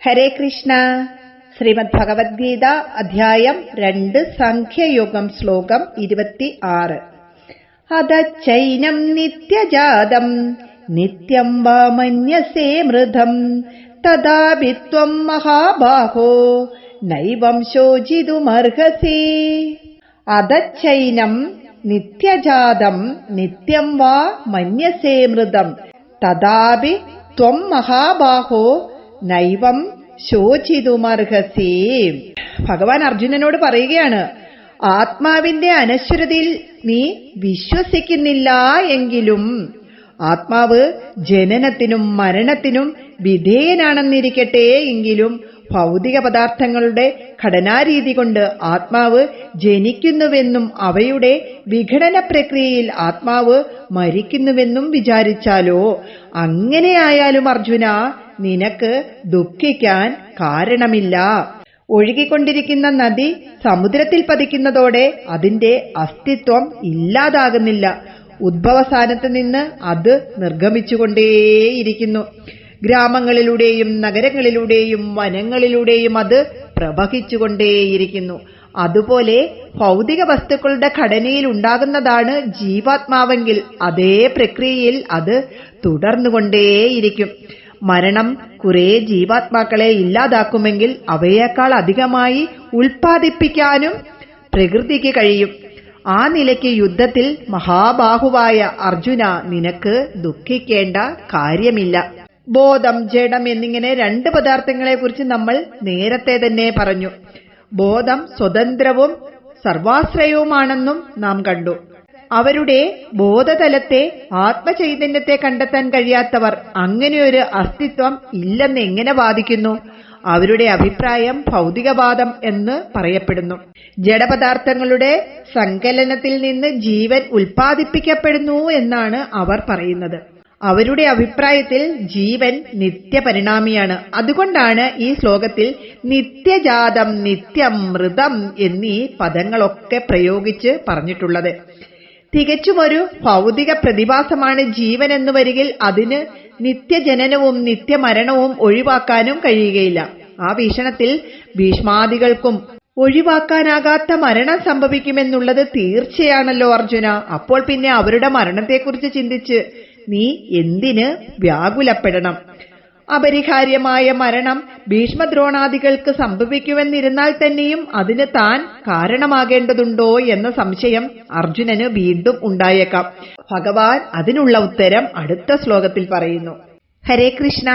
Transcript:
ഹരേ കൃഷ്ണ. ശ്രീമദ് ഭഗവത്ഗീത അധ്യായം 2 സാഖ്യയോഗം ശ്ലോകം 26. അദച്ചൈനം നിത്യജാതം നിത്യം വാ മന്യസേ മൃതം തദാപി ത്വം മഹാബാഹോ നൈവം ശോചിതുമർഹസി. അദച്ചൈനം നിത്യജാതം നിത്യം വാ മന്യസേ മൃതം തദാപി ത്വം മഹാബാഹോ നൈവം ശോചിതുമർഹസി. ഭഗവാൻ അർജുനനോട് പറയുകയാണ്, ആത്മാവിന്റെ അനശ്വരതയിൽ നീ വിശ്വസിക്കുന്നില്ല എങ്കിലും ആത്മാവ് ജനനത്തിനും മരണത്തിനും വിധേയനാണെന്നിരിക്കട്ടെ എങ്കിലും ഭൗതിക പദാർത്ഥങ്ങളുടെ ഘടനാരീതി കൊണ്ട് ആത്മാവ് ജനിക്കുന്നുവെന്നും അവയുടെ വിഘടന പ്രക്രിയയിൽ ആത്മാവ് മരിക്കുന്നുവെന്നും വിചാരിച്ചാലോ, അങ്ങനെയായാലും അർജുന, നിനക്ക് ദുഃഖിക്കാൻ കാരണമില്ല. ഒഴുകിക്കൊണ്ടിരിക്കുന്ന നദി സമുദ്രത്തിൽ പതിക്കുന്നതോടെ അതിന്റെ അസ്തിത്വം ഇല്ലാതാകുന്നില്ല. ഉദ്ഭവസ്ഥാനത്ത് നിന്ന് അത് നിർഗമിച്ചുകൊണ്ടേയിരിക്കുന്നു. ഗ്രാമങ്ങളിലൂടെയും നഗരങ്ങളിലൂടെയും വനങ്ങളിലൂടെയും അത് പ്രവഹിച്ചുകൊണ്ടേയിരിക്കുന്നു. അതുപോലെ ഭൗതിക വസ്തുക്കളുടെ ഘടനയിൽ ഉണ്ടാകുന്നതാണ് ജീവാത്മാവെങ്കിൽ അതേ പ്രക്രിയയിൽ അത് തുടർന്നുകൊണ്ടേയിരിക്കും. മരണം കുറെ ജീവാത്മാക്കളെ ഇല്ലാതാക്കുമെങ്കിൽ അവയേക്കാൾ അധികമായി ഉൽപ്പാദിപ്പിക്കാനും പ്രകൃതിക്ക് കഴിയും. ആ നിലയ്ക്ക് യുദ്ധത്തിൽ മഹാബാഹുവായ അർജുന, നിനക്ക് ദുഃഖിക്കേണ്ട കാര്യമില്ല. ബോധം, ജഡം എന്നിങ്ങനെ 2 പദാർത്ഥങ്ങളെ കുറിച്ച് നമ്മൾ നേരത്തെ തന്നെ പറഞ്ഞു. ബോധം സ്വതന്ത്രവും സർവാശ്രയവുമാണെന്നും നാം കണ്ടു. അവരുടെ ബോധതലത്തെ ആത്മചൈതന്യത്തെ കണ്ടെത്താൻ കഴിയാത്തവർ അങ്ങനെയൊരു അസ്തിത്വം ഇല്ലെന്ന് എങ്ങനെ വാദിക്കുന്നു? അവരുടെ അഭിപ്രായം ഭൗതികവാദം എന്ന് പറയപ്പെടുന്നു. ജഡപദാർത്ഥങ്ങളുടെ സങ്കലനത്തിൽ നിന്ന് ജീവൻ ഉൽപ്പാദിപ്പിക്കപ്പെടുന്നു എന്നാണ് അവർ പറയുന്നത്. അവരുടെ അഭിപ്രായത്തിൽ ജീവൻ നിത്യപരിണാമിയാണ്. അതുകൊണ്ടാണ് ഈ ശ്ലോകത്തിൽ നിത്യജാതം, നിത്യം, മൃതം എന്നീ പദങ്ങളൊക്കെ പ്രയോഗിച്ച് പറഞ്ഞിട്ടുള്ളത്. തികച്ചും ഒരു ഭൗതിക പ്രതിഭാസമാണ് ജീവൻ എന്ന് വരികിൽ അതിന് നിത്യജനനവും നിത്യമരണവും ഒഴിവാക്കാനും കഴിയുകയില്ല. ആ വീക്ഷണത്തിൽ ഭീഷ്മാദികൾക്കും ഒഴിവാക്കാനാകാത്ത മരണം സംഭവിക്കുമെന്നുള്ളത് തീർച്ചയാണല്ലോ അർജുന. അപ്പോൾ പിന്നെ അവരുടെ മരണത്തെക്കുറിച്ച് ചിന്തിച്ച് നീ എന്തിന് വ്യാകുലപ്പെടണം? അപരിഹാര്യമായ മരണം ഭീഷ്മദ്രോണാദികൾക്ക് സംഭവിക്കുമെന്നിരുന്നാൽ തന്നെയും അതിന് താൻ കാരണമാകേണ്ടതുണ്ടോ എന്ന സംശയം അർജുനന് വീണ്ടും ഉണ്ടായേക്കാം. ഭഗവാൻ അതിനുള്ള ഉത്തരം അടുത്ത ശ്ലോകത്തിൽ പറയുന്നു. ഹരേ കൃഷ്ണ.